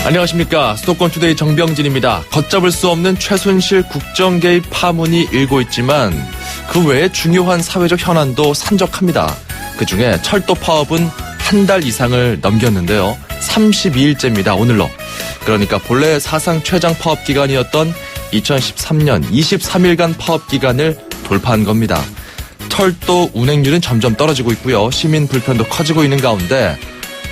안녕하십니까. 수도권투데이 정병진입니다. 걷잡을 수 없는 최순실 국정 개입 파문이 일고 있지만 그 외에 중요한 사회적 현안도 산적합니다. 그중에 철도 파업은 한 달 이상을 넘겼는데요. 32일째입니다. 오늘로. 그러니까 본래 사상 최장 파업 기간이었던 2013년 23일간 파업 기간을 돌파한 겁니다. 철도 운행률은 점점 떨어지고 있고요. 시민 불편도 커지고 있는 가운데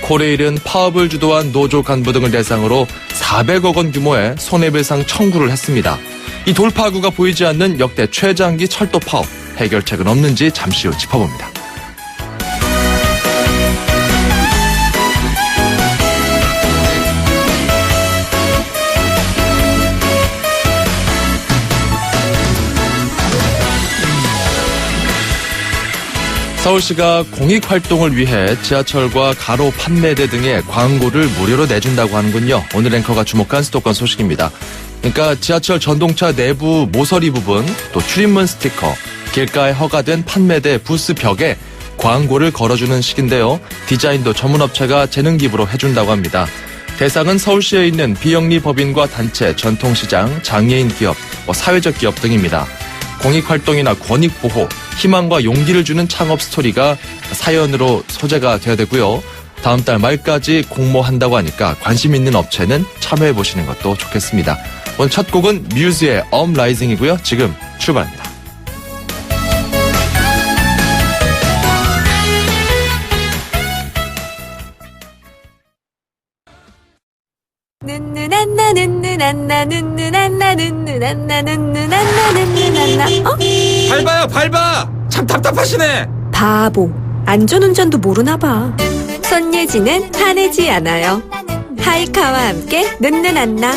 코레일은 파업을 주도한 노조 간부 등을 대상으로 400억 원 규모의 손해배상 청구를 했습니다. 이 돌파구가 보이지 않는 역대 최장기 철도 파업, 해결책은 없는지 잠시 후 짚어봅니다. 서울시가 공익활동을 위해 지하철과 가로 판매대 등의 광고를 무료로 내준다고 하는군요. 오늘 앵커가 주목한 수도권 소식입니다. 그러니까 지하철 전동차 내부 모서리 부분, 또 출입문 스티커, 길가에 허가된 판매대 부스 벽에 광고를 걸어주는 식인데요. 디자인도 전문업체가 재능 기부로 해준다고 합니다. 대상은 서울시에 있는 비영리 법인과 단체, 전통시장, 장애인 기업, 사회적 기업 등입니다. 공익활동이나 권익보호, 희망과 용기를 주는 창업 스토리가 사연으로 소재가 되어야 되고요. 다음 달 말까지 공모한다고 하니까 관심 있는 업체는 참여해보시는 것도 좋겠습니다. 오늘 첫 곡은 뮤즈의 라이징이고요. 지금 출발합니다. 밟아! 참 답답하시네. 바보, 안전운전도 모르나 봐. 손예진은 화내지 않아요. 하이카와 함께 는는안나.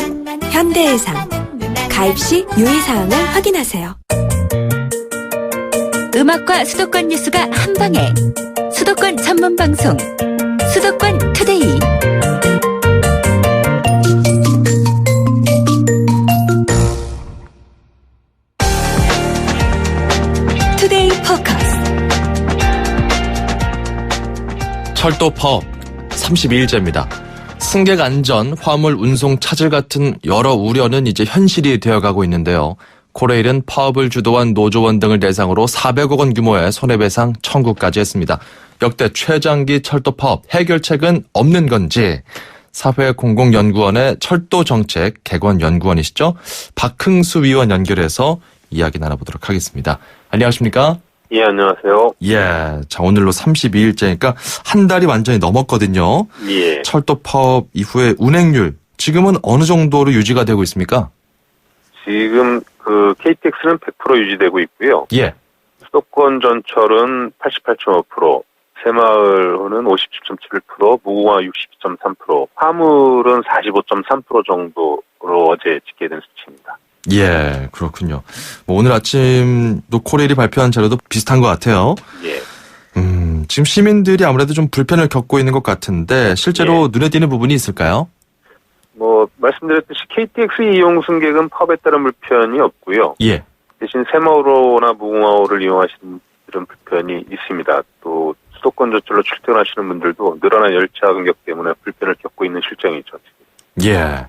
현대해상. 가입 시 유의사항을 확인하세요. 음악과 수도권 뉴스가 한방에. 수도권 전문 방송 수도권 투데이. 투데이 포커스. 철도 파업 32일째입니다. 승객 안전, 화물 운송 차질 같은 여러 우려는 이제 현실이 되어가고 있는데요. 코레일은 파업을 주도한 노조원 등을 대상으로 400억 원 규모의 손해배상 청구까지 했습니다. 역대 최장기 철도 파업 해결책은 없는 건지 사회공공연구원의 철도정책 개관연구원이시죠. 박흥수 위원 연결해서 이야기 나눠보도록 하겠습니다. 안녕하십니까? 예, 안녕하세요. 예, 자 오늘로 32일째니까 한 달이 완전히 넘었거든요. 예. 철도 파업 이후에 운행률 지금은 어느 정도로 유지가 되고 있습니까? 지금 KTX는 100% 유지되고 있고요. 예. 수도권 전철은 88.5%, 새마을호는 57.7%, 무궁화 60.3%, 화물은 45.3% 정도로 어제 집계된 수치입니다. 예, 그렇군요. 오늘 아침도 코레일이 발표한 자료도 비슷한 것 같아요. 예. 지금 시민들이 아무래도 좀 불편을 겪고 있는 것 같은데 실제로 눈에 띄는 부분이 있을까요? 말씀드렸듯이 KTX 이용 승객은 파업에 따른 불편이 없고요. 예. 대신 새마을호나 무궁화호를 이용하시는 분들은 불편이 있습니다. 또 수도권 저출로 출퇴근하시는 분들도 늘어난 열차 간격 때문에 불편을 겪고 있는 실정이죠. 예.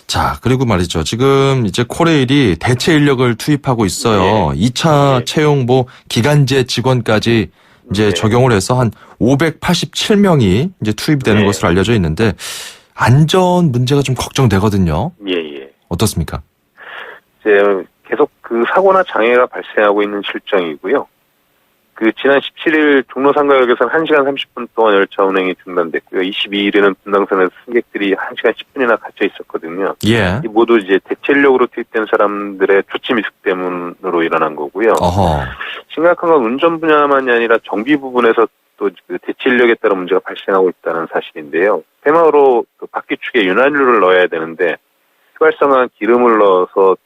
자, 그리고 말이죠. 지금 이제 코레일이 대체 인력을 투입하고 있어요. 2차 채용 기간제 직원까지 이제 적용을 해서 한 587명이 이제 투입되는 것으로 알려져 있는데 안전 문제가 좀 걱정되거든요. 예. 어떻습니까? 이제 계속 사고나 장애가 발생하고 있는 실정이고요. 지난 17일 종로상가역에서는 1시간 30분 동안 열차 운행이 중단됐고요. 22일에는 분당선에서 승객들이 1시간 10분이나 갇혀 있었거든요. 예. 모두 이제 대체 인력으로 투입된 사람들의 조치 미숙 때문으로 일어난 거고요. 어허. 심각한 건 운전 분야만이 아니라 정비 부분에서 또 대체 인력에 따른 문제가 발생하고 있다는 사실인데요. 새마을호 바퀴 축에 윤활유를 넣어야 되는데 휘발성한 기름을 넣어서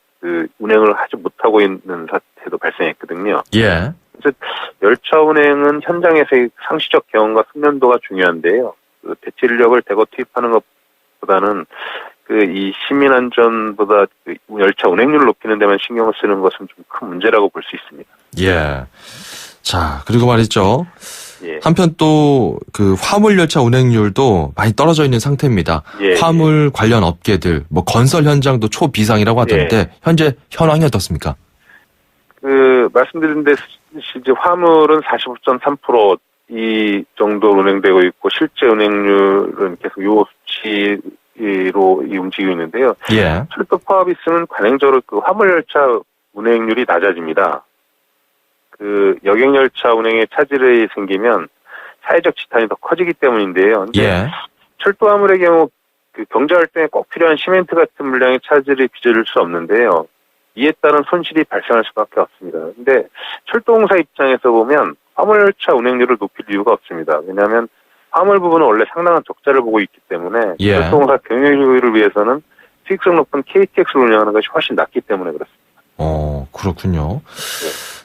운행을 하지 못하고 있는 사태도 발생했거든요. 예. 그래서 열차 운행은 현장에서의 상시적 경험과 숙련도가 중요한데요. 대체 인력을 대거 투입하는 것보다는 이 시민 안전보다 열차 운행률을 높이는 데만 신경을 쓰는 것은 좀 큰 문제라고 볼 수 있습니다. 예. 자, 그리고 말이죠. 예. 한편 또 그 화물 열차 운행률도 많이 떨어져 있는 상태입니다. 예, 화물 관련 업계들, 뭐 건설 현장도 초비상이라고 하던데 예. 현재 현황이 어떻습니까? 말씀드린 데 이제 화물은 45.3% 이 정도 운행되고 있고 실제 운행률은 계속 요 수치로 움직이고 있는데요. 예. 철도 파업이 있으면 관행적으로 그 화물 열차 운행률이 낮아집니다. 그 여객 열차 운행에 차질이 생기면 사회적 지탄이 더 커지기 때문인데요. 근데 예. 철도 화물의 경우 그 경제 활동에 꼭 필요한 시멘트 같은 물량의 차질이 빚어질 수 없는데요. 이에 따른 손실이 발생할 수밖에 없습니다. 근데 철도공사 입장에서 보면 화물 열차 운행률을 높일 이유가 없습니다. 왜냐하면 화물 부분은 원래 상당한 적자를 보고 있기 때문에 예. 철도공사 경영 효율을 위해서는 수익성 높은 KTX를 운영하는 것이 훨씬 낫기 때문에 그렇습니다. 그렇군요.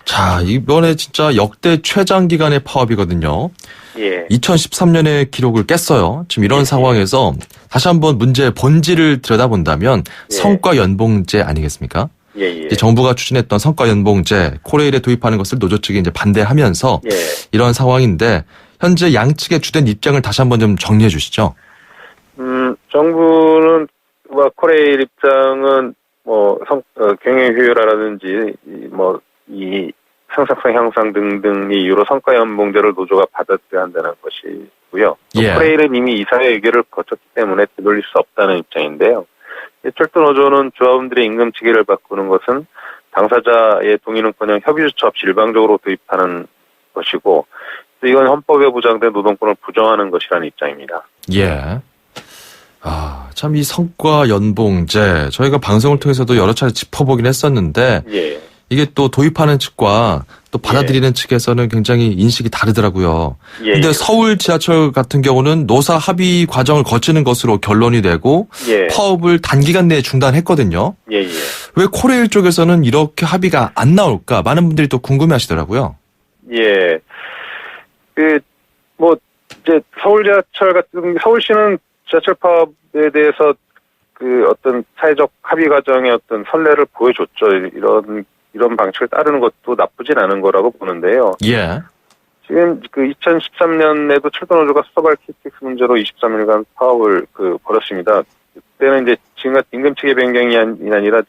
자, 이번에 진짜 역대 최장 기간의 파업이거든요. 예. 2013년에 기록을 깼어요. 지금 이런 상황에서 다시 한번 문제의 본질을 들여다본다면 예. 성과 연봉제 아니겠습니까? 예. 이제 정부가 추진했던 성과 연봉제 코레일에 도입하는 것을 노조 측이 이제 반대하면서 예. 이런 상황인데 현재 양측의 주된 입장을 다시 한번 좀 정리해 주시죠. 정부는 코레일 입장은 경영 효율화라든지 이 상속성 향상 등등의 이유로 성과 연봉제를 노조가 받아들여야 한다는 것이고요. 예. 코레일은 이미 이사회 의결을 거쳤기 때문에 되돌릴 수 없다는 입장인데요. 철도 노조는 조합원들의 임금 체계를 바꾸는 것은 당사자의 동의는커녕 협의조차 없이 일방적으로 도입하는 것이고 또 이건 헌법에 보장된 노동권을 부정하는 것이라는 입장입니다. 예. 참 이 성과 연봉제 저희가 방송을 통해서도 여러 차례 짚어보긴 했었는데 예. 이게 또 도입하는 측과 또 받아들이는 측에서는 굉장히 인식이 다르더라고요. 예. 근데 서울 지하철 같은 경우는 노사 합의 과정을 거치는 것으로 결론이 되고 예. 파업을 단기간 내에 중단했거든요. 예. 왜 코레일 쪽에서는 이렇게 합의가 안 나올까? 많은 분들이 또 궁금해하시더라고요. 예. 이제 서울 지하철 서울시는 지하철 파업에 대해서 어떤 사회적 합의 과정의 어떤 선례를 보여줬죠. 이런 방식을 따르는 것도 나쁘진 않은 거라고 보는데요. 예. 지금 2013년에도 철도노조가 수서발 KTX 문제로 23일간 파업을 벌였습니다. 그때는 이제 지금 같은 임금 체계 변경이 아니라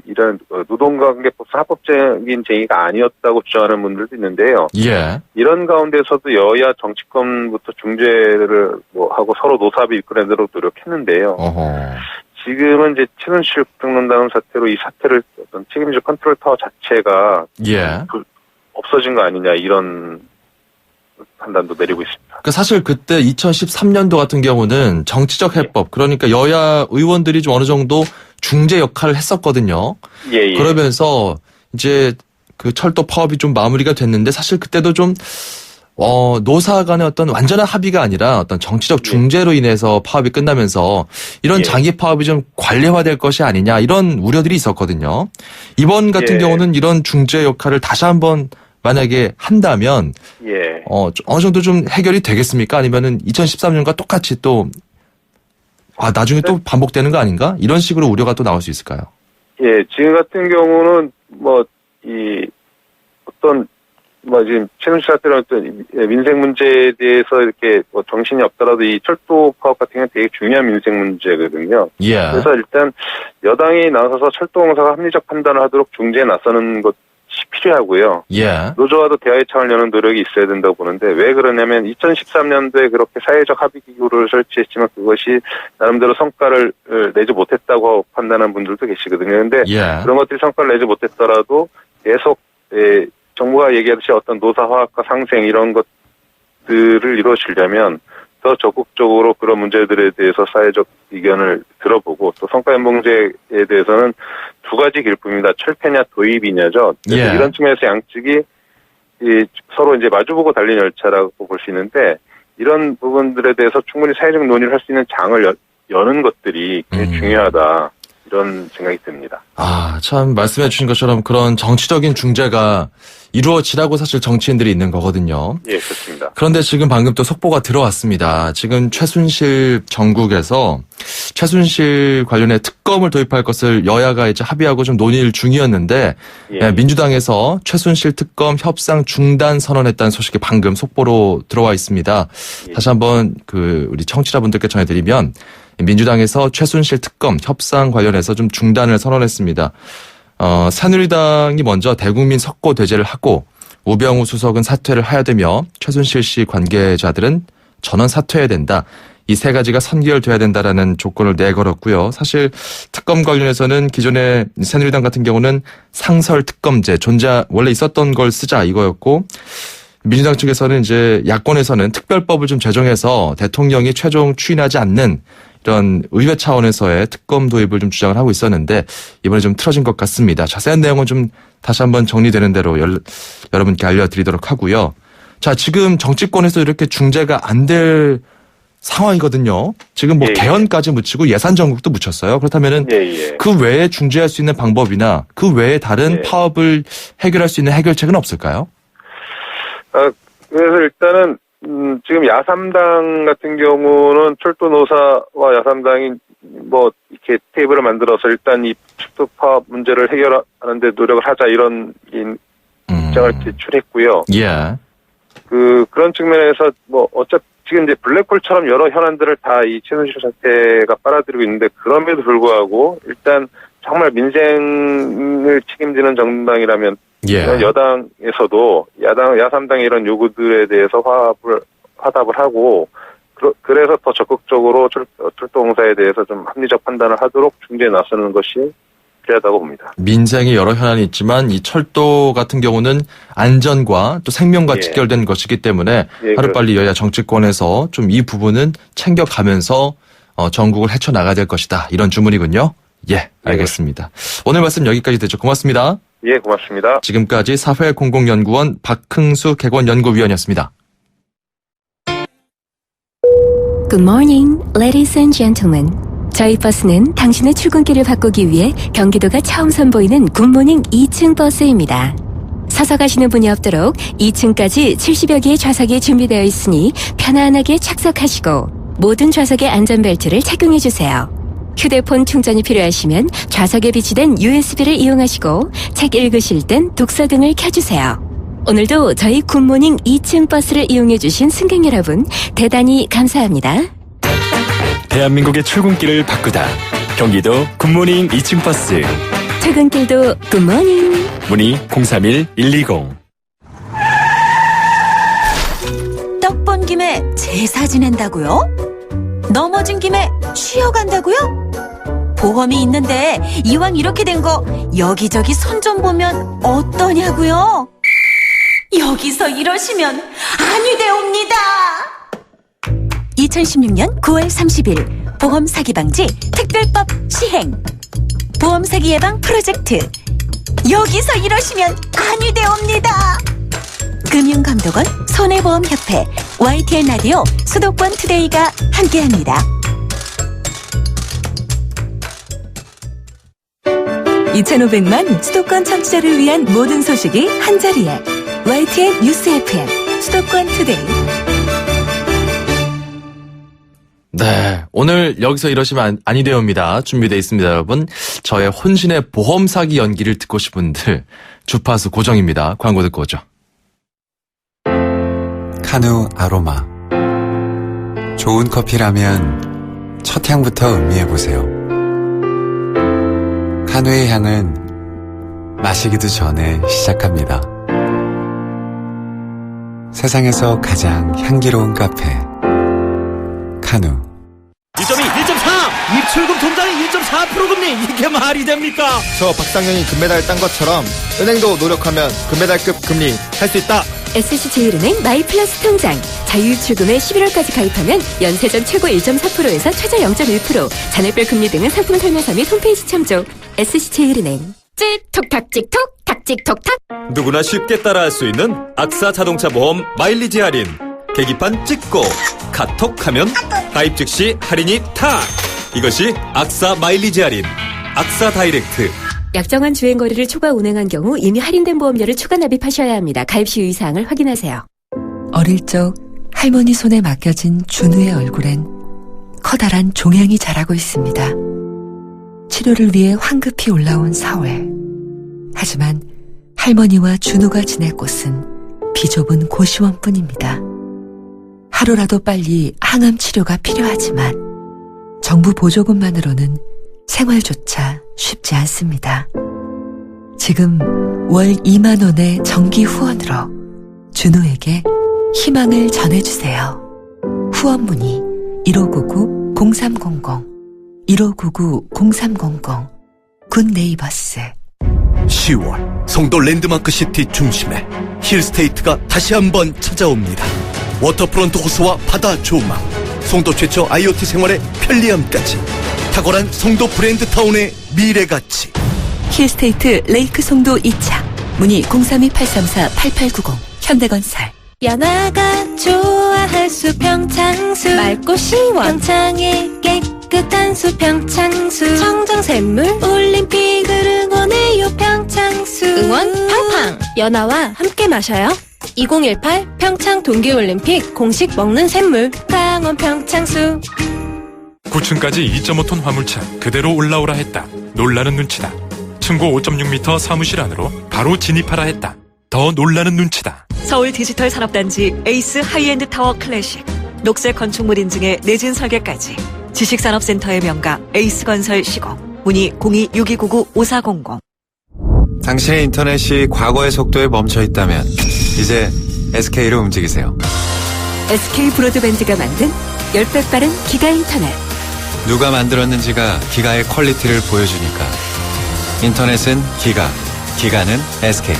이런 노동관계법상 합법적인 쟁의가 아니었다고 주장하는 분들도 있는데요. 예. 이런 가운데서도 여야 정치권부터 중재를 하고 서로 노사합의 이끌어내도록 노력했는데요. 어허. 지금은 이제 최순실 국정농단 사태로 이 사태를 어떤 책임질 컨트롤 타워 자체가 예. 없어진 거 아니냐 이런 판단도 내리고 있습니다. 그러니까 사실 그때 2013년도 같은 경우는 정치적 해법 그러니까 여야 의원들이 좀 어느 정도 중재 역할을 했었거든요. 예. 그러면서 이제 그 철도 파업이 좀 마무리가 됐는데 사실 그때도 좀 노사 간의 어떤 완전한 합의가 아니라 어떤 정치적 중재로 인해서 파업이 끝나면서 이런 장기 파업이 좀 관례화될 것이 아니냐 이런 우려들이 있었거든요. 이번 같은 경우는 이런 중재 역할을 다시 한번 만약에 한다면 어느 정도 좀 해결이 되겠습니까? 아니면은 2013년과 똑같이 또 나중에 또 반복되는 거 아닌가? 이런 식으로 우려가 또 나올 수 있을까요? 예, 지금 같은 경우는 지금 최순실 사태로 어떤 민생 문제에 대해서 이렇게 정신이 없더라도 이 철도 파업 같은 경우는 되게 중요한 민생 문제거든요. 예. 그래서 일단 여당이 나서서 철도공사가 합리적 판단을 하도록 중재에 나서는 것이 필요하고요. 예. 노조와도 대화의 창을 여는 노력이 있어야 된다고 보는데 왜 그러냐면 2013년도에 그렇게 사회적 합의 기구를 설치했지만 그것이 나름대로 성과를 내지 못했다고 판단한 분들도 계시거든요. 그런데 그런 것들이 성과를 내지 못했더라도 계속 정부가 얘기하듯이 어떤 노사 화학화 상생 이런 것들을 이루어지려면 더 적극적으로 그런 문제들에 대해서 사회적 의견을 들어보고 또 성과연봉제에 대해서는 두 가지 길품입니다. 철폐냐 도입이냐죠. 그래서 이런 측면에서 양측이 서로 이제 마주보고 달린 열차라고 볼 수 있는데 이런 부분들에 대해서 충분히 사회적 논의를 할 수 있는 장을 여는 것들이 굉장히 중요하다. 이런 생각이 듭니다. 참 말씀해 주신 것처럼 그런 정치적인 중재가 이루어지라고 사실 정치인들이 있는 거거든요. 예, 그렇습니다. 그런데 지금 방금 또 속보가 들어왔습니다. 지금 최순실 정국에서 최순실 관련해 특검을 도입할 것을 여야가 이제 합의하고 좀 논의 중이었는데 예. 민주당에서 최순실 특검 협상 중단 선언했다는 소식이 방금 속보로 들어와 있습니다. 예. 다시 한번 우리 청취자분들께 전해드리면 민주당에서 최순실 특검 협상 관련해서 좀 중단을 선언했습니다. 새누리당이 먼저 대국민 석고 대제를 하고 우병우 수석은 사퇴를 해야 되며 최순실 씨 관계자들은 전원 사퇴해야 된다. 이 세 가지가 선결돼야 된다라는 조건을 내걸었고요. 사실 특검 관련해서는 기존에 새누리당 같은 경우는 상설 특검제 원래 있었던 걸 쓰자 이거였고 민주당 측에서는 이제 야권에서는 특별법을 좀 제정해서 대통령이 최종 추인하지 않는 이런 의회 차원에서의 특검 도입을 좀 주장을 하고 있었는데 이번에 좀 틀어진 것 같습니다. 자세한 내용은 좀 다시 한번 정리되는 대로 여러분께 알려드리도록 하고요. 자, 지금 정치권에서 이렇게 중재가 안 될 상황이거든요. 지금 뭐 예, 예. 개헌까지 묻히고 예산 정국도 묻혔어요. 그렇다면은 예. 그 외에 중재할 수 있는 방법이나 그 외에 다른 예. 파업을 해결할 수 있는 해결책은 없을까요? 그래서 일단은 지금 야삼당 같은 경우는 철도노사와 야삼당이 뭐 이렇게 테이블을 만들어서 일단 이 철도 파업 문제를 해결하는 데 노력을 하자 이런 입장을 제출했고요. 예. 그런 측면에서 뭐 어차피 지금 이제 블랙홀처럼 여러 현안들을 다 이 최순실 사태가 빨아들이고 있는데 그럼에도 불구하고 일단 정말 민생을 책임지는 정당이라면 예. 여당에서도 야삼당의 이런 요구들에 대해서 화답을 하고 그래서 더 적극적으로 철도공사에 대해서 좀 합리적 판단을 하도록 중재에 나서는 것이 필요하다고 봅니다. 민생의 여러 현안이 있지만 이 철도 같은 경우는 안전과 또 생명과 예. 직결된 것이기 때문에 예, 하루빨리 여야 정치권에서 좀 이 부분은 챙겨가면서 전국을 헤쳐나가야 될 것이다. 이런 주문이군요. 예, 알겠습니다. 오늘 말씀 여기까지 듣죠. 고맙습니다. 예, 고맙습니다. 지금까지 사회공공연구원 박흥수 객원연구위원이었습니다. Good morning, ladies and gentlemen. 저희 버스는 당신의 출근길을 바꾸기 위해 경기도가 처음 선보이는 굿모닝 2층 버스입니다. 서서 가시는 분이 없도록 2층까지 70여 개의 좌석이 준비되어 있으니 편안하게 착석하시고 모든 좌석에 안전벨트를 착용해주세요. 휴대폰 충전이 필요하시면 좌석에 비치된 USB를 이용하시고 책 읽으실 땐 독서 등을 켜주세요. 오늘도 저희 굿모닝 2층 버스를 이용해주신 승객 여러분 대단히 감사합니다. 대한민국의 출근길을 바꾸다. 경기도 굿모닝 2층 버스. 퇴근길도 굿모닝. 문의 031-120. 떡 본 김에 제사 지낸다고요? 넘어진 김에 쉬어간다고요? 보험이 있는데 이왕 이렇게 된 거 여기저기 선 좀 보면 어떠냐고요? 여기서 이러시면 아니 되옵니다. 2016년 9월 30일 보험 사기 방지 특별법 시행. 보험 사기 예방 프로젝트. 여기서 이러시면 아니 되옵니다. 금융감독원, 손해보험협회, YTN 라디오, 수도권 투데이가 함께합니다. 2,500만 수도권 청취자를 위한 모든 소식이 한자리에 YTN 뉴스 FM 수도권 투데이. 네, 오늘 여기서 이러시면 아니 되옵니다. 준비되어 있습니다, 여러분. 저의 혼신의 보험 사기 연기를 듣고 싶은 분들 주파수 고정입니다. 광고 듣고 오죠. 카누 아로마. 좋은 커피라면 첫 향부터 음미해보세요. 카누의 향은 마시기도 전에 시작합니다. 세상에서 가장 향기로운 카페 카누. 2.2, 1.4! 입출금 통장이 1.4% 금리! 이게 말이 됩니까? 저 박상현이 금메달 딴 것처럼 은행도 노력하면 금메달급 금리 할 수 있다. SC제일은행 마이플러스 통장. 자유출금에 11월까지 가입하면 연세전 최고 1.4%에서 최저 0.1%, 잔액별 금리 등은 상품 설명서 및 홈페이지 참조. SC제일은행. 찍톡탁 찍톡 탁 찍톡탁. 누구나 쉽게 따라할 수 있는 악사 자동차 보험 마일리지 할인. 계기판 찍고 카톡하면 가입 즉시 할인이 탁. 이것이 악사 마일리지 할인. 악사 다이렉트. 약정한 주행거리를 초과 운행한 경우 이미 할인된 보험료를 추가 납입하셔야 합니다. 가입 시 유의사항을 확인하세요. 어릴 적 할머니 손에 맡겨진 준우의 얼굴엔 커다란 종양이 자라고 있습니다. 치료를 위해 황급히 올라온 4월. 하지만 할머니와 준우가 지낼 곳은 비좁은 고시원뿐입니다. 하루라도 빨리 항암 치료가 필요하지만 정부 보조금만으로는 생활조차 쉽지 않습니다. 지금 월 2만 원의 정기 후원으로 준우에게 희망을 전해주세요. 후원 문의 1599-0300 1599-0300 굿네이버스. 10월 송도 랜드마크 시티 중심에 힐스테이트가 다시 한번 찾아옵니다. 워터프론트 호수와 바다 조망, 송도 최초 IoT 생활의 편리함까지 탁월한 송도 브랜드 타운의 미래가치. 힐스테이트 레이크 송도 2차 문의 032-834-8890 현대건설. 연화가 좋아할 수 평창수 맑고 시원 평창의 깨끗한 수 평창수 청정샘물 올림픽을 응원해요 평창수 응원 팡팡 연화와 함께 마셔요 2018 평창 동계올림픽 공식 먹는 샘물 강원 평창수 9층까지 2.5톤 화물차 그대로 올라오라 했다. 놀라는 눈치다. 층고 5.6m 사무실 안으로 바로 진입하라 했다. 더 놀라는 눈치다. 서울 디지털 산업단지 에이스 하이엔드 타워 클래식, 녹색 건축물 인증에 내진 설계까지 지식산업센터의 명가 에이스건설 시공. 문의 02-6299-5400. 당신의 인터넷이 과거의 속도에 멈춰 있다면 이제 SK로 움직이세요. SK 브로드밴드가 만든 10배 빠른 기가 인터넷. 누가 만들었는지가 기가의 퀄리티를 보여주니까. 인터넷은 기가, 기가는 SK.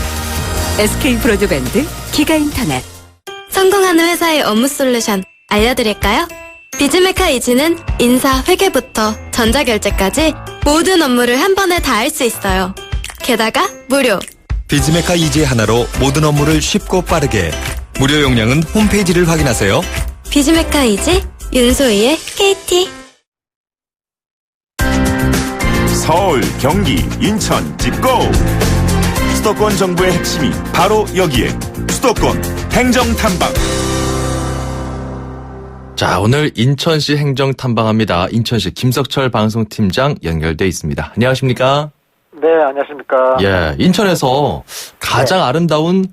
SK 브로드밴드 기가 인터넷. 성공하는 회사의 업무 솔루션 알려드릴까요? 비즈메카 이지는 인사, 회계부터 전자결제까지 모든 업무를 한 번에 다 할 수 있어요. 게다가 무료. 비즈메카 이지 하나로 모든 업무를 쉽고 빠르게. 무료 용량은 홈페이지를 확인하세요. 비즈메카 이지 윤소희의 KT. 서울, 경기, 인천 찍고! 수도권 정부의 핵심이 바로 여기에 수도권 행정탐방. 자, 오늘 인천시 행정 탐방합니다. 인천시 김석철 방송팀장 연결돼 있습니다. 안녕하십니까? 네, 안녕하십니까? 예, 인천에서 가장 아름다운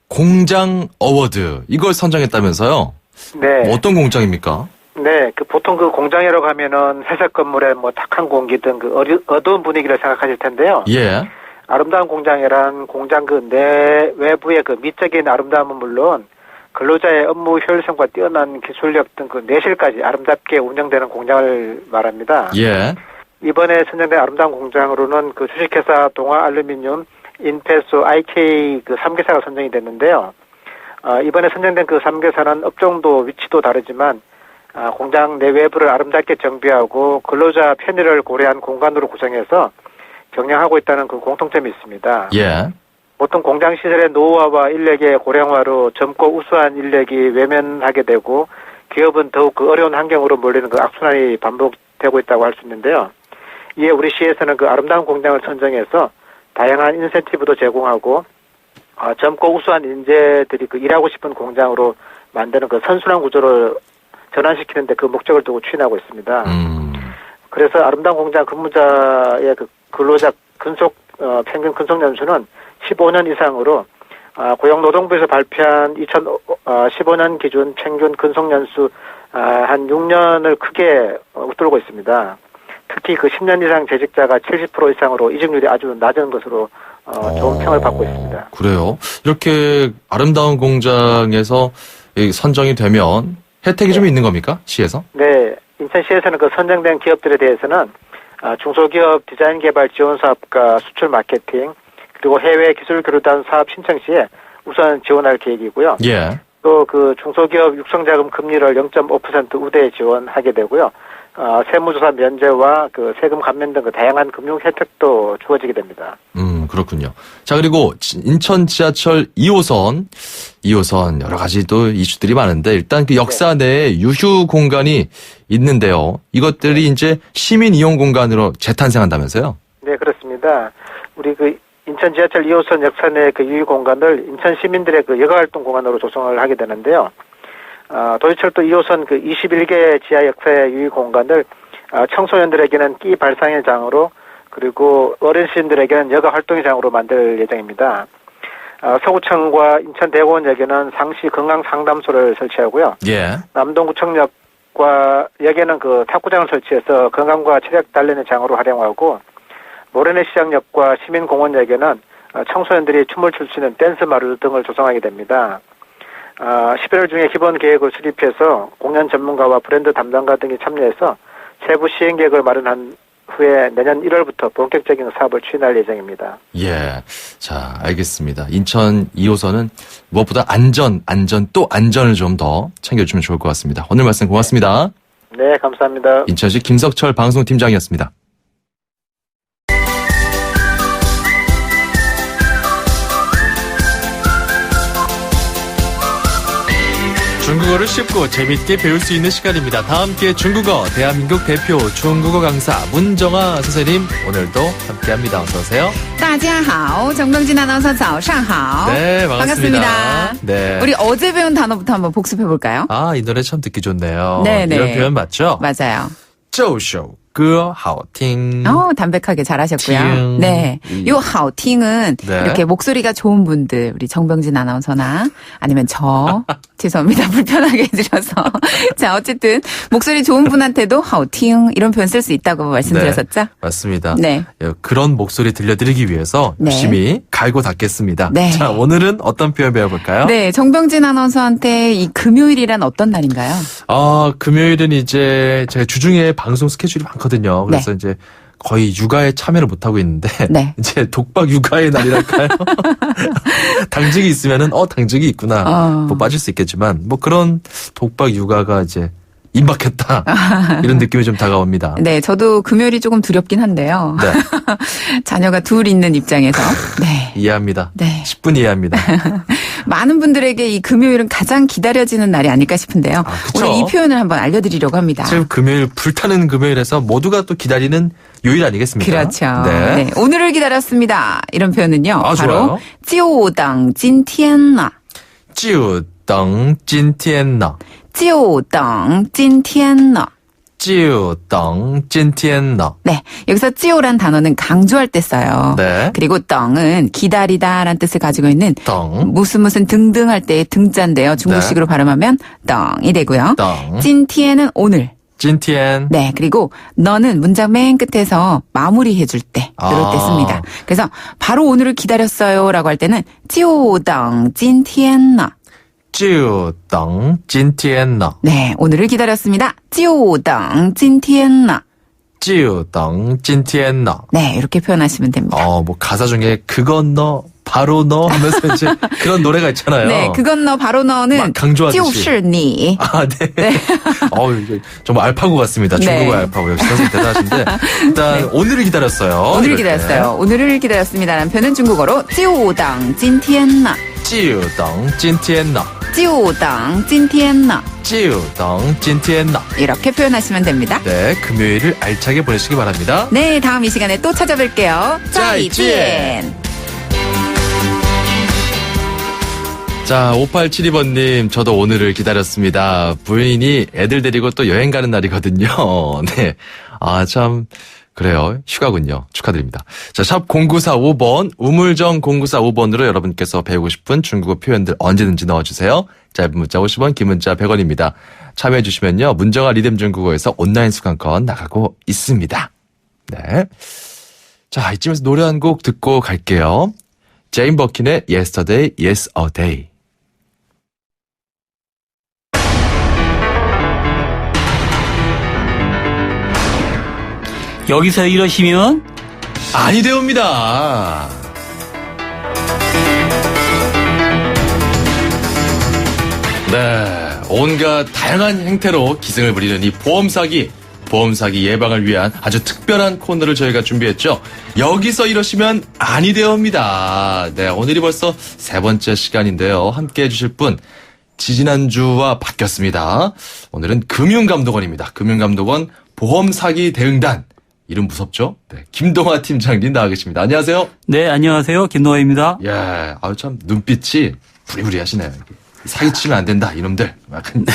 공장 어워드 이걸 선정했다면서요? 네. 뭐 어떤 공장입니까? 네, 보통 그 공장이라고 하면은 회색 건물에 뭐 탁한 공기 등 그 어두운 분위기를 생각하실 텐데요. 예. 아름다운 공장이란 공장 그 외부의 그 미적인 아름다움은 물론 근로자의 업무 효율성과 뛰어난 기술력 등 그 내실까지 아름답게 운영되는 공장을 말합니다. 예. 이번에 선정된 아름다운 공장으로는 그 주식회사 동아알루미늄, 인페소, IK 그 3개사가 선정이 됐는데요. 이번에 선정된 그 3개사는 업종도 위치도 다르지만 공장 내외부를 아름답게 정비하고 근로자 편의를 고려한 공간으로 구성해서 경영하고 있다는 그 공통점이 있습니다. 예. 보통 공장 시설의 노후화와 인력의 고령화로 젊고 우수한 인력이 외면하게 되고 기업은 더욱 그 어려운 환경으로 몰리는 그 악순환이 반복되고 있다고 할 수 있는데요. 이에 우리 시에서는 그 아름다운 공장을 선정해서 다양한 인센티브도 제공하고 젊고 우수한 인재들이 그 일하고 싶은 공장으로 만드는 그 선순환 구조를 전환시키는데 그 목적을 두고 추진하고 있습니다. 그래서 아름다운 공장 근무자의 그 근로자 평균 근속 연수는 15년 이상으로 고용노동부에서 발표한 2015년 기준 평균 근속 연수 한 6년을 크게 웃돌고 있습니다. 특히 그 10년 이상 재직자가 70% 이상으로 이직률이 아주 낮은 것으로 좋은 평을 받고 있습니다. 그래요? 이렇게 아름다운 공장에서 선정이 되면 혜택이 좀 있는 겁니까? 시에서? 네. 인천시에서는 그 선정된 기업들에 대해서는 중소기업 디자인 개발 지원 사업과 수출 마케팅 그리고 해외 기술 교류단 사업 신청 시에 우선 지원할 계획이고요. 예. 또 그 중소기업 육성자금 금리를 0.5% 우대 지원하게 되고요. 세무조사 면제와 그 세금 감면 등 그 다양한 금융 혜택도 주어지게 됩니다. 그렇군요. 자, 그리고 인천 지하철 2호선 여러 가지 또 이슈들이 많은데 일단 그 역사 내에 유휴 공간이 있는데요. 이것들이 이제 시민 이용 공간으로 재탄생한다면서요? 네, 그렇습니다. 우리 그 인천 지하철 2호선 역산의 그 유휴 공간을 인천 시민들의 그 여가 활동 공간으로 조성을 하게 되는데요. 도시철도 2호선 그 21개 지하 역사의 유휴 공간을 청소년들에게는 끼 발상의 장으로 그리고 어르신들에게는 여가 활동의 장으로 만들 예정입니다. 서구청과 인천대공원역에는 상시 건강 상담소를 설치하고요. 예. 남동구청역과 역에는 그 탁구장을 설치해서 건강과 체력 단련의 장으로 활용하고 모래내시장역과 시민공원역에는 청소년들이 춤을 출 수 있는 댄스 마을 등을 조성하게 됩니다. 11월 중에 기본 계획을 수립해서 공연 전문가와 브랜드 담당가 등이 참여해서 세부 시행 계획을 마련한 후에 내년 1월부터 본격적인 사업을 추진할 예정입니다. 예. 자, 알겠습니다. 인천 2호선은 무엇보다 안전 또 안전을 좀 더 챙겨주면 좋을 것 같습니다. 오늘 말씀 고맙습니다. 네, 감사합니다. 인천시 김석철 방송팀장이었습니다. 중국어를 쉽고 재밌게 배울 수 있는 시간입니다. 다 함께 중국어 대한민국 대표 중국어 강사 문정아 선생님 오늘도 함께합니다. 어서 오세요. 大家好, 정병진 아나운서 早上好. 네, 반갑습니다. 반갑습니다. 네. 우리 어제 배운 단어부터 한번 복습해 볼까요? 아, 이 노래 참 듣기 좋네요. 네네. 이런 표현 맞죠? 맞아요. 这首歌好听. 담백하게 잘하셨고요. 听. 네. 요 好听은 네. 이렇게 목소리가 좋은 분들, 우리 정병진 아나운서나 아니면 저, 죄송합니다. 불편하게 해드려서. 자, 어쨌든 목소리 좋은 분한테도 好听 이런 표현 쓸 수 있다고 말씀드렸었죠? 네, 맞습니다. 네. 그런 목소리 들려드리기 위해서 네. 열심히 갈고 닦겠습니다. 네. 자, 오늘은 어떤 표현 배워볼까요? 네, 정병진 아나운서한테 이 금요일이란 어떤 날인가요? 금요일은 이제 제가 주중에 방송 스케줄이 많거든요. 그래서 이제 거의 육아에 참여를 못하고 있는데 네. 이제 독박 육아의 날이랄까요? 당직이 있으면은 당직이 있구나. 뭐 빠질 수 있겠지만 뭐 그런 독박 육아가 이제 임박했다. 이런 느낌이 좀 다가옵니다. 네, 저도 금요일이 조금 두렵긴 한데요. 네. 자녀가 둘 있는 입장에서. 네. 이해합니다. 네. 10분 이해합니다. 많은 분들에게 이 금요일은 가장 기다려지는 날이 아닐까 싶은데요. 그쵸? 오늘 이 표현을 한번 알려드리려고 합니다. 지금 금요일 불타는 금요일에서 모두가 또 기다리는 요일 아니겠습니까? 그렇죠. 네. 네, 오늘을 기다렸습니다. 이런 표현은요. 바로 좋아요. 就等今天了. 就等今天了. 就等今天了. 就等今天了. 네, 여기서 찌오란 단어는 강조할 때 써요. 네. 그리고 덩은 기다리다라는 뜻을 가지고 있는 덩. 무슨 등등 할 때의 등자인데요. 중국식으로 발음하면 덩이 되고요. 덩. 찐티에는 오늘. 今天. 네, 그리고 너는 문장 맨 끝에서 마무리해줄 때 이럴 때 씁니다. 그래서 바로 오늘을 기다렸어요라고 할 때는 就等今天了. 就等今天了. 네, 오늘을 기다렸습니다. 就等今天了. 就等今天了. 네, 이렇게 표현하시면 됩니다. 뭐 가사 중에 그건 너 바로 너 하면서 이제 그런 노래가 있잖아요. 네, 그건 너 바로 너는 막 강조하듯이. 就是你. 네. 이게 정말 알파고 같습니다. 중국어 네. 알파고. 역시 선생님 대단하신데. 일단 네. 오늘을 기다렸어요. 오늘을 기다렸어요. 오늘을 기다렸습니다라는 표현은 중국어로 就等今天了. 就等今天了. 就等今天了. 就等今天了. 이렇게 표현하시면 됩니다. 네, 금요일을 알차게 보내시기 바랍니다. 네, 다음 이 시간에 또 찾아뵐게요. 再见. 자, 5872번님, 저도 오늘을 기다렸습니다. 부인이 애들 데리고 또 여행 가는 날이거든요. 네. 참, 그래요. 휴가군요. 축하드립니다. 자, 샵 0945번, 우물정 0945번으로 여러분께서 배우고 싶은 중국어 표현들 언제든지 넣어주세요. 짧은 문자 50원, 긴 문자 100원입니다. 참여해주시면요, 문정아 리듬 중국어에서 온라인 수강권 나가고 있습니다. 네. 자, 이쯤에서 노래 한 곡 듣고 갈게요. 제인 버킨의 Yesterday, Yes a Day. 여기서 이러시면 아니 되옵니다. 네, 온갖 다양한 행태로 기승을 부리는 이 보험 사기 예방을 위한 아주 특별한 코너를 저희가 준비했죠. 여기서 이러시면 아니 되옵니다. 네, 오늘이 벌써 세 번째 시간인데요. 함께 해주실 분 지지난주와 바뀌었습니다. 오늘은 금융감독원입니다. 금융감독원 보험사기 대응단 이름 무섭죠? 네. 김동화 팀장님 나와 계십니다. 안녕하세요. 네, 안녕하세요. 김동화입니다. 예, 아유, 참, 눈빛이 부리부리 하시네요. 사기치면 안 된다, 이놈들. 약간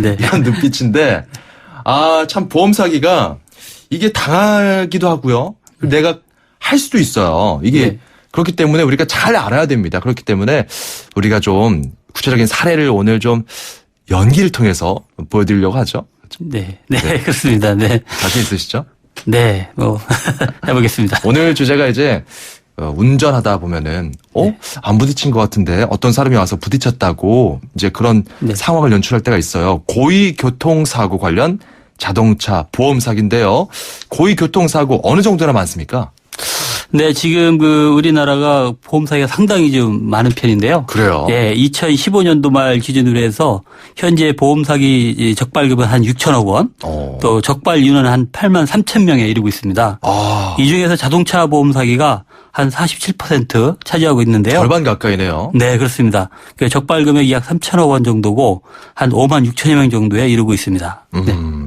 네. 이런 눈빛인데, 아, 참, 보험 사기가 이게 당하기도 하고요. 내가 할 수도 있어요. 이게 그렇기 때문에 우리가 잘 알아야 됩니다. 그렇기 때문에 우리가 좀 구체적인 사례를 오늘 좀 연기를 통해서 보여드리려고 하죠. 네, 그렇습니다. 네. 자신 있으시죠? 네, 해보겠습니다. 오늘 주제가 이제 운전하다 보면은 안 부딪힌 것 같은데 어떤 사람이 와서 부딪혔다고 이제 그런 상황을 연출할 때가 있어요. 고의 교통사고 관련 자동차 보험 사기인데요. 고의 교통사고 어느 정도나 많습니까? 네, 지금 우리나라가 보험 사기가 상당히 좀 많은 편인데요. 그래요? 예, 2015년도 말 기준으로 해서 현재 보험 사기 적발금은 한 6천억 원, 또 적발 인원은 한 8만 3천 명에 이르고 있습니다. 이 중에서 자동차 보험 사기가 한 47% 차지하고 있는데요. 절반 가까이네요. 네, 그렇습니다. 적발 금액이 약 3천억 원 정도고 한 5만 6천여 명 정도에 이르고 있습니다.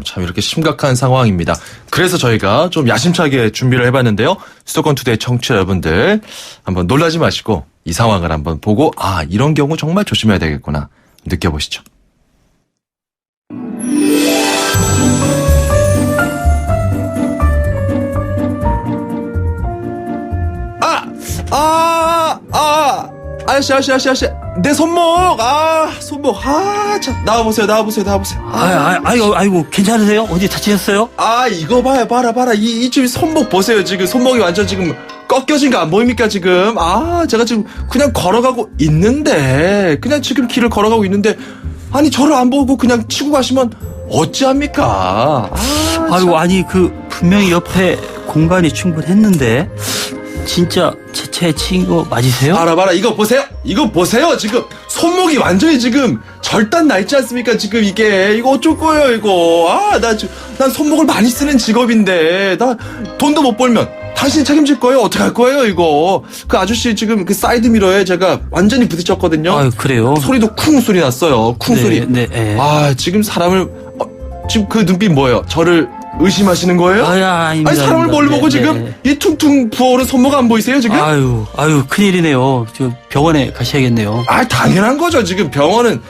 참 이렇게 심각한 상황입니다. 그래서 저희가 좀 야심차게 준비를 해봤는데요. 수도권 투데이 청취자 여러분들 한번 놀라지 마시고 이 상황을 한번 보고 이런 경우 정말 조심해야 되겠구나 느껴보시죠. 아저씨, 내 손목, 참, 나와보세요. 아이고, 괜찮으세요? 어디 다치셨어요? 이거 봐라. 이쪽 손목 보세요. 지금 손목이 완전 지금 꺾여진 거 안 보입니까, 지금? 제가 지금 그냥 걸어가고 있는데, 아니, 저를 안 보고 그냥 치고 가시면 어찌합니까? 분명히 옆에 공간이 충분했는데, 진짜 제 차에 치인 거 맞으세요? 봐라 이거 보세요 지금 손목이 완전히 지금 절단 나 있지 않습니까? 지금 이거 어쩔 거예요 이거. 난 손목을 많이 쓰는 직업인데 나 돈도 못 벌면 당신이 책임질 거예요? 어떻게 할 거예요 이거? 그 아저씨 지금 그 사이드 미러에 제가 완전히 부딪혔거든요. 그래요? 소리도 쿵 소리 났어요. 쿵 소리. 네. 지금 사람을 지금 그 눈빛 뭐예요? 저를 의심하시는 거예요? 아닙니다. 사람을 뭘 보고 지금 이 퉁퉁 부어오른 손목 안 보이세요 지금? 아유 큰일이네요. 지금 병원에 가셔야겠네요. 당연한 거죠. 지금 병원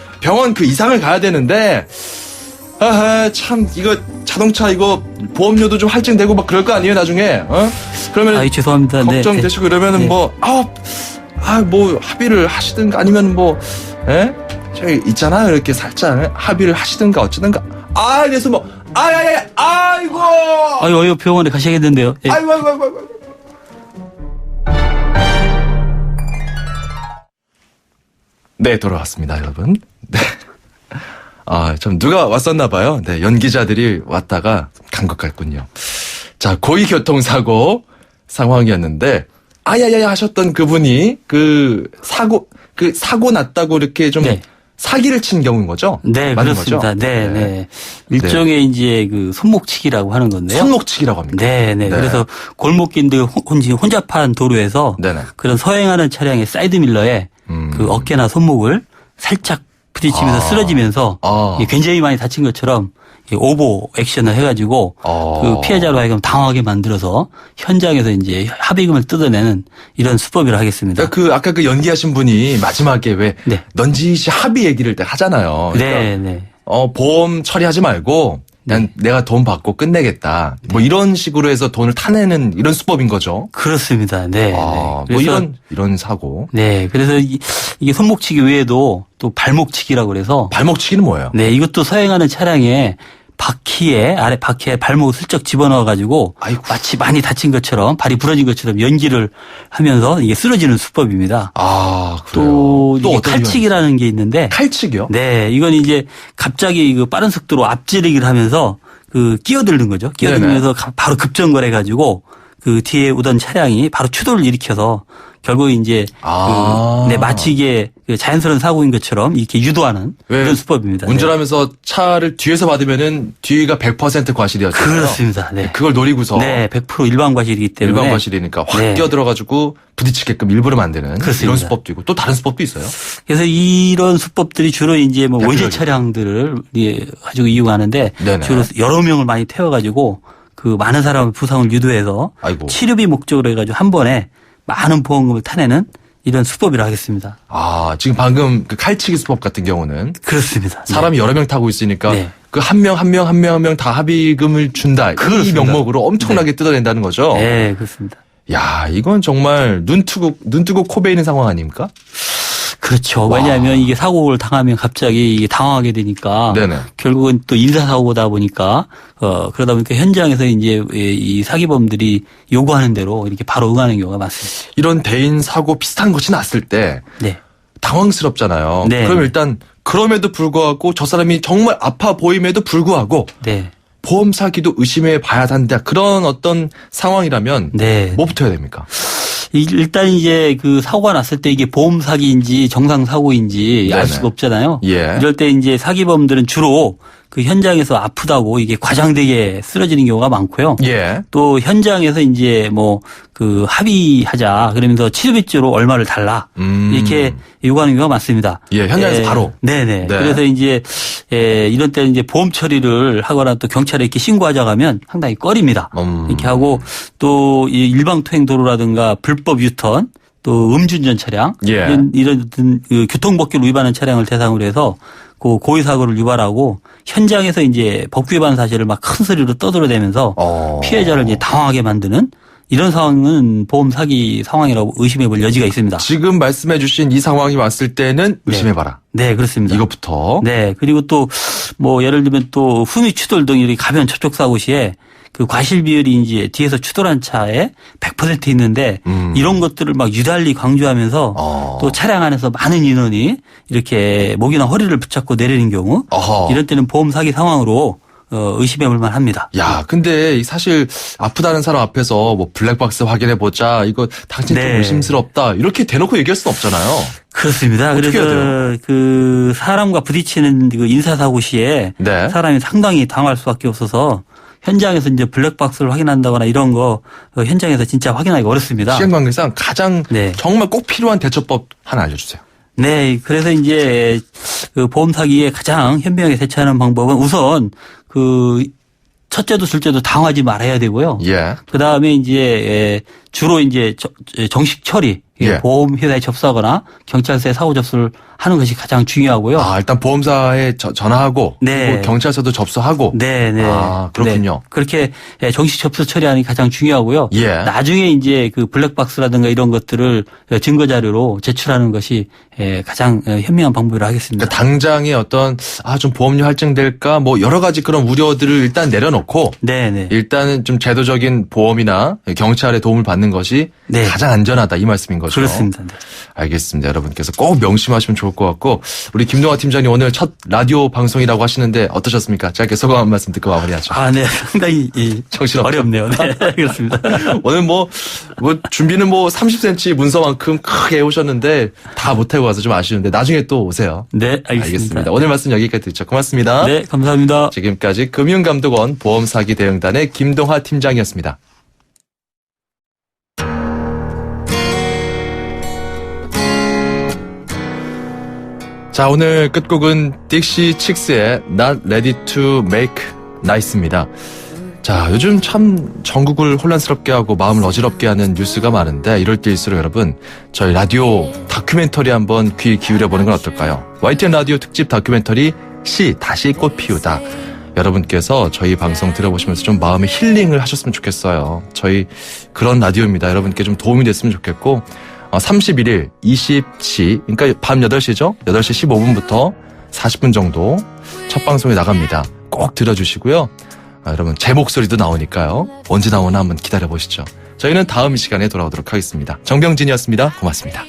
그 이상을 가야 되는데 참 이거 자동차 이거 보험료도 좀 할증되고 막 그럴 거 아니에요 나중에? 그러면 죄송합니다. 걱정되시고 이러면은 뭐 합의를 하시든가 아니면 저기 있잖아요 이렇게 살짝 합의를 하시든가 어쩌든가. 내 손목. 아이고 병원에 가셔야겠는데요. 아이고. 네, 돌아왔습니다, 여러분. 네. 좀 누가 왔었나 봐요. 네, 연기자들이 왔다가 간 것 같군요. 자, 고의 교통사고 상황이었는데, 하셨던 그분이 사고 났다고 이렇게 좀 사기를 친 경우인 거죠? 네, 그렇습니다. 거죠? 네. 일종의 이제 손목치기라고 하는 건데요. 손목치기라고 합니다. 네. 그래서 골목길들 혼잡한 도로에서 그런 서행하는 차량의 사이드 밀러에 그 어깨나 손목을 살짝 부딪히면서 쓰러지면서 굉장히 많이 다친 것처럼 오버 액션을 해가지고 그 피해자로 하여금 당황하게 만들어서 현장에서 이제 합의금을 뜯어내는 이런 수법이라 하겠습니다. 아까 그 연기하신 분이 마지막에 왜 넌지시 합의 얘기를 하잖아요. 그러니까 보험 처리하지 말고 난 내가 돈 받고 끝내겠다. 뭐 이런 식으로 해서 돈을 타내는 이런 수법인 거죠. 그렇습니다. 네. 그래서 이런 사고. 네. 그래서 이게 손목치기 외에도 또 발목치기라고 그래서. 발목치기는 뭐예요? 네. 이것도 서행하는 차량에 아래 바퀴에 발목을 슬쩍 집어넣어가지고 마치 많이 다친 것처럼 발이 부러진 것처럼 연기를 하면서 이게 쓰러지는 수법입니다. 또 이게 칼치기라는 게 있는데. 칼치기요? 네, 이건 이제 갑자기 빠른 속도로 앞지르기를 하면서 끼어드는 거죠. 끼어들면서 바로 급정거려가지고 그 뒤에 오던 차량이 바로 추돌을 일으켜서 결국 이제 마치 이게 자연스러운 사고인 것처럼 이렇게 유도하는 그런 수법입니다. 운전하면서 차를 뒤에서 받으면은 뒤가 100% 과실이었잖아요. 그렇습니다. 네. 그걸 노리고서 100% 일반 과실이기 때문에 일반 과실이니까 확 끼어들어가지고 부딪히게끔 일부러 만드는 이런 수법도 있고 또 다른 수법도 있어요. 그래서 이런 수법들이 주로 이제 원시 차량들을 가지고 이용하는데 주로 여러 명을 많이 태워가지고 그 많은 사람의 부상을 유도해서 아이고. 치료비 목적으로 해가지고 한 번에 많은 보험금을 타내는 이런 수법이라 하겠습니다. 아, 지금 방금 그 칼치기 수법 같은 경우는 그렇습니다. 사람이 여러 명 타고 있으니까 네. 그 한 명 다 합의금을 준다. 그렇습니다. 이 명목으로 엄청나게 뜯어낸다는 거죠. 네, 그렇습니다. 야, 이건 정말 눈 뜨고 코 베이는 상황 아닙니까? 그렇죠. 왜냐하면 이게 사고를 당하면 갑자기 이게 당황하게 되니까 네네. 결국은 또 인사사고다 보니까 그러다 보니까 현장에서 이제 이 사기범들이 요구하는 대로 이렇게 바로 응하는 경우가 많습니다. 이런 대인 사고 비슷한 것이 났을 때 네. 당황스럽잖아요. 네. 그럼 일단 그럼에도 불구하고 저 사람이 정말 아파 보임에도 불구하고 네. 보험 사기도 의심해 봐야 한다. 그런 어떤 상황이라면 네. 뭐부터 해야 됩니까? 일단 이제 그 사고가 났을 때 이게 보험 사기인지 정상 사고인지 알 네네. 수가 없잖아요. 예. 이럴 때 이제 사기범들은 주로 그 현장에서 아프다고 이게 과장되게 쓰러지는 경우가 많고요. 예. 또 현장에서 이제 뭐 그 합의하자 그러면서 치료비조로 얼마를 달라 이렇게 요구하는 경우가 많습니다. 예, 현장에서 바로. 네네. 네. 그래서 이제 이런 때는 이제 보험 처리를 하거나 또 경찰에 이렇게 신고하자고 하면 상당히 꺼립니다. 이렇게 하고 또 이 일방통행 도로라든가 불법 유턴 또 음주운전 차량 예. 이런 그 교통법규를 위반한 차량을 대상으로 해서 그 고의 사고를 유발하고 현장에서 이제 법규 위반 사실을 막 큰 소리로 떠들어대면서 피해자를 이제 당황하게 만드는 이런 상황은 보험 사기 상황이라고 의심해 볼 여지가 있습니다. 지금 말씀해 주신 이 상황이 왔을 때는 의심해 봐라. 네, 그렇습니다. 이것부터. 네, 그리고 또 뭐 예를 들면 또 후미 추돌 등 이렇게 가벼운 접촉 사고 시에 그 과실 비율이 이제 뒤에서 추돌한 차에 100% 있는데 이런 것들을 막 유달리 강조하면서 또 차량 안에서 많은 인원이 이렇게 목이나 허리를 붙잡고 내리는 경우 이런 때는 보험 사기 상황으로 의심해 볼 만합니다. 야, 근데 사실 아프다는 사람 앞에서 뭐 블랙박스 확인해 보자. 이거 당신 좀 네. 의심스럽다. 이렇게 대놓고 얘기할 수는 없잖아요. 그렇습니다. 어떻게 해야 그래서 그 사람과 부딪히는 그 인사사고 시에 네. 사람이 상당히 당할 수밖에 없어서 현장에서 이제 블랙박스를 확인한다거나 이런 거 현장에서 진짜 확인하기 어렵습니다. 시간 관계상 가장 네. 정말 꼭 필요한 대처법 하나 알려주세요. 네, 그래서 이제 그 보험 사기에 가장 현명하게 대처하는 방법은 우선 그 첫째도 둘째도 당하지 말아야 되고요. 예. 그 다음에 이제 주로 이제 정식 처리, 예. 보험 회사에 접수하거나 경찰서에 사고 접수를 하는 것이 가장 중요하고요. 아, 일단 보험사에 전화하고 네. 그리고 경찰서도 접수하고. 네네. 아, 그렇군요. 네. 그렇게 정식 접수 처리하는 게 가장 중요하고요. 예. 나중에 이제 그 블랙박스라든가 이런 것들을 증거 자료로 제출하는 것이 가장 현명한 방법이라 하겠습니다. 그러니까 당장에 어떤 좀 보험료 할증될까 뭐 여러 가지 그런 우려들을 일단 내려놓고 네네. 일단은 좀 제도적인 보험이나 경찰의 도움을 받는 것이 네. 가장 안전하다 이 말씀인 거죠. 그렇습니다. 네. 알겠습니다. 여러분께서 꼭 명심하시면 좋을 것 같고 우리 김동화 팀장님 오늘 첫 라디오 방송이라고 하시는데 어떠셨습니까? 짧게 소감 한 말씀 듣고 마무리하죠. 네. 상당히 정신없죠. 어렵네요. 네. 그렇습니다. 오늘 뭐 준비는 30cm 문서만큼 크게 해오셨는데 다 못하고 와서 좀 아쉬운데 나중에 또 오세요. 네, 알겠습니다. 오늘 말씀 여기까지 듣죠. 고맙습니다. 네, 감사합니다. 지금까지 금융감독원 보험사기 대응단의 김동화 팀장이었습니다. 자, 오늘 끝곡은 딕시 칙스의 Not Ready to Make Nice입니다. 자, 요즘 참 전국을 혼란스럽게 하고 마음을 어지럽게 하는 뉴스가 많은데 이럴 때일수록 여러분 저희 라디오 다큐멘터리 한번 귀 기울여보는 건 어떨까요? YTN 라디오 특집 다큐멘터리 시 다시 꽃 피우다. 여러분께서 저희 방송 들어보시면서 좀 마음의 힐링을 하셨으면 좋겠어요. 저희 그런 라디오입니다. 여러분께 좀 도움이 됐으면 좋겠고 31일 20시 그러니까 밤 8시죠? 8시 15분부터 40분 정도 첫 방송에 나갑니다. 꼭 들어주시고요. 여러분 제 목소리도 나오니까요. 언제 나오나 한번 기다려보시죠. 저희는 다음 시간에 돌아오도록 하겠습니다. 정병진이었습니다. 고맙습니다.